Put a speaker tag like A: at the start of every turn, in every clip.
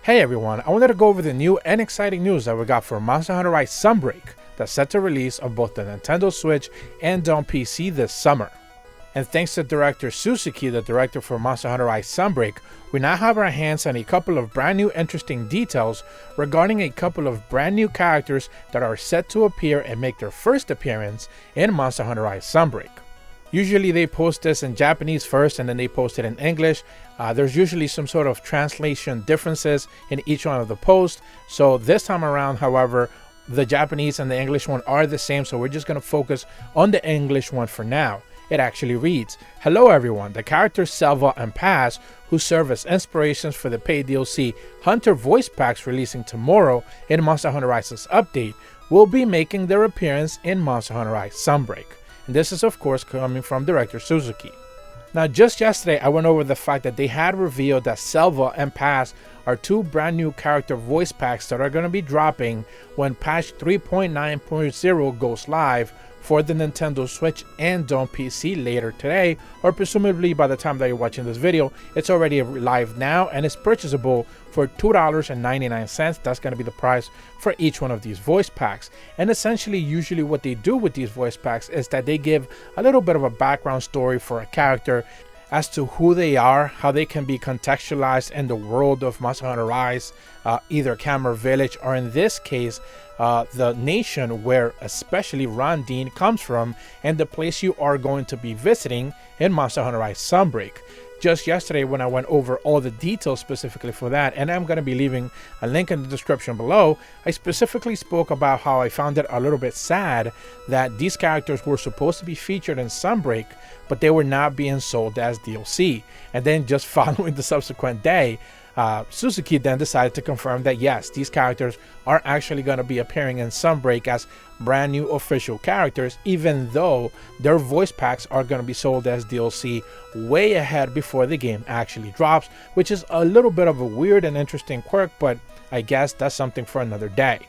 A: Hey everyone, I wanted to go over the new and exciting news that we got for Monster Hunter Rise Sunbreak that's set to release on both the Nintendo Switch and on PC this summer. And thanks to director Suzuki, the director for Monster Hunter Rise Sunbreak, we now have our hands on a couple of brand new interesting details regarding a couple of brand new characters that are set to appear and make their first appearance in Monster Hunter Rise Sunbreak. Usually they post this in Japanese first and then they post it in English. There's usually some sort of translation differences in each one of the posts. So this time around, however, the Japanese and the English one are the same. So we're just going to focus on the English one for now. It actually reads, "Hello everyone, the characters Selva and Paz, who serve as inspirations for the paid DLC Hunter voice packs releasing tomorrow in Monster Hunter Rise's update, will be making their appearance in Monster Hunter Rise Sunbreak." And this is of course coming from director Suzuki. Now just yesterday I went over the fact that they had revealed that Selva and Paz are two brand new character voice packs that are going to be dropping when patch 3.9.0 goes live for the Nintendo Switch and on PC later today, or presumably by the time that you're watching this video, it's already live now and it's purchasable for $2.99. That's going to be the price for each one of these voice packs. And essentially, usually what they do with these voice packs is that they give a little bit of a background story for a character as to who they are, how they can be contextualized in the world of Monster Hunter Rise, either Camera Village, or in this case, the nation where especially Rondine comes from, and the place you are going to be visiting in Monster Hunter Rise Sunbreak. Just yesterday when I went over all the details specifically for that, and I'm going to be leaving a link in the description below, I specifically spoke about how I found it a little bit sad that these characters were supposed to be featured in Sunbreak, but they were not being sold as DLC. And then just following the subsequent day, Suzuki then decided to confirm that yes, these characters are actually going to be appearing in Sunbreak as brand new official characters, even though their voice packs are going to be sold as DLC way ahead before the game actually drops, which is a little bit of a weird and interesting quirk, but I guess that's something for another day.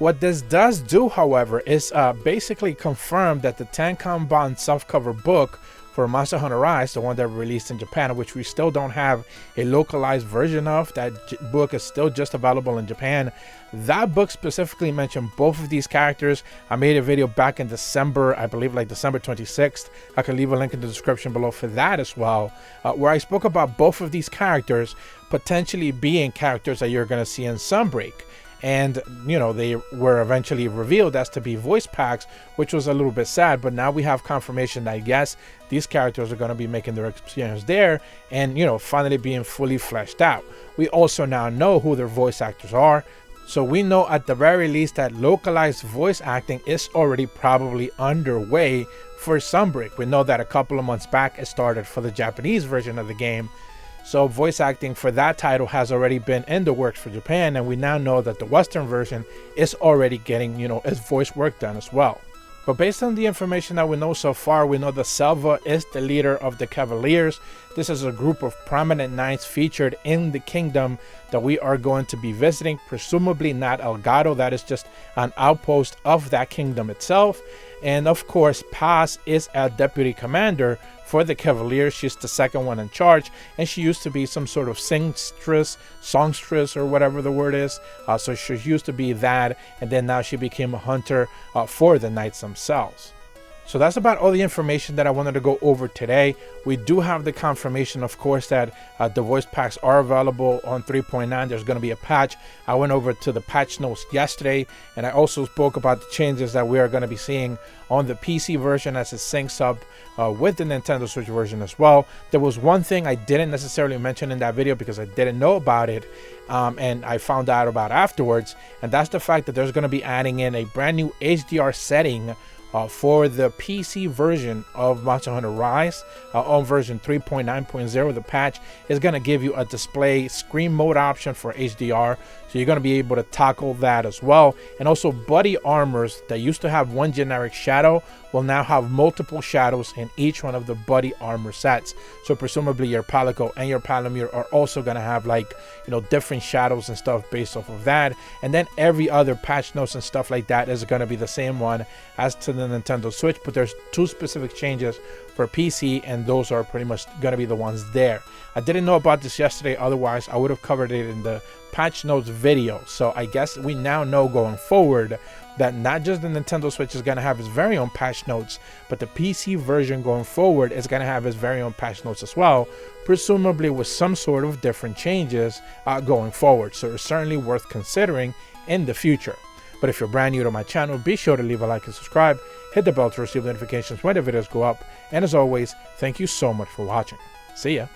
A: What this does do, however, is basically confirm that the Tenkan-ban softcover book for Monster Hunter Rise, the one that released in Japan, which we still don't have a localized version of, that book is still just available in Japan. That book specifically mentioned both of these characters. I made a video back in December, I believe like December 26th. I can leave a link in the description below for that as well, where I spoke about both of these characters potentially being characters that you're going to see in Sunbreak. And, you know, they were eventually revealed as to be voice packs, which was a little bit sad. But now we have confirmation that, yes, these characters are going to be making their experience there and, you know, finally being fully fleshed out. We also now know who their voice actors are. So we know at the very least that localized voice acting is already probably underway for Sunbreak. We know that a couple of months back it started for the Japanese version of the game. So voice acting for that title has already been in the works for Japan, and we now know that the Western version is already getting, you know, its voice work done as well. But based on the information that we know so far, we know that Selva is the leader of the Cavaliers. This is a group of prominent knights featured in the kingdom that we are going to be visiting, presumably not Elgato, that is just an outpost of that kingdom itself. And of course, Paz is a deputy commander for the Cavaliers. She's the second one in charge, and she used to be some sort of songstress, or whatever the word is. So she used to be that, and then now she became a hunter for the knights themselves. So that's about all the information that I wanted to go over today. We do have the confirmation, of course, that the voice packs are available on 3.9. There's going to be a patch. I went over to the patch notes yesterday, and I also spoke about the changes that we are going to be seeing on the PC version as it syncs up with the Nintendo Switch version as well. There was one thing I didn't necessarily mention in that video because I didn't know about it, and I found out about afterwards, and that's the fact that there's going to be adding in a brand new HDR setting for the PC version of Monster Hunter Rise on version 3.9.0. The patch is going to give you a display screen mode option for HDR, so you're going to be able to tackle that as well. And also buddy armors that used to have one generic shadow will now have multiple shadows in each one of the buddy armor sets. So presumably your Palico and your Palomir are also going to have, like, you know, different shadows and stuff based off of that. And then every other patch notes and stuff like that is going to be the same one as to the Nintendo Switch, but there's two specific changes for PC, and those are pretty much going to be the ones there. I didn't know about this yesterday, otherwise I would have covered it in the patch notes video. So I guess we now know going forward that not just the Nintendo Switch is going to have its very own patch notes, but the PC version going forward is going to have its very own patch notes as well, presumably with some sort of different changes going forward. So it's certainly worth considering in the future. But if you're brand new to my channel, be sure to leave a like and subscribe, hit the bell to receive notifications when the videos go up, and as always, thank you so much for watching. See ya!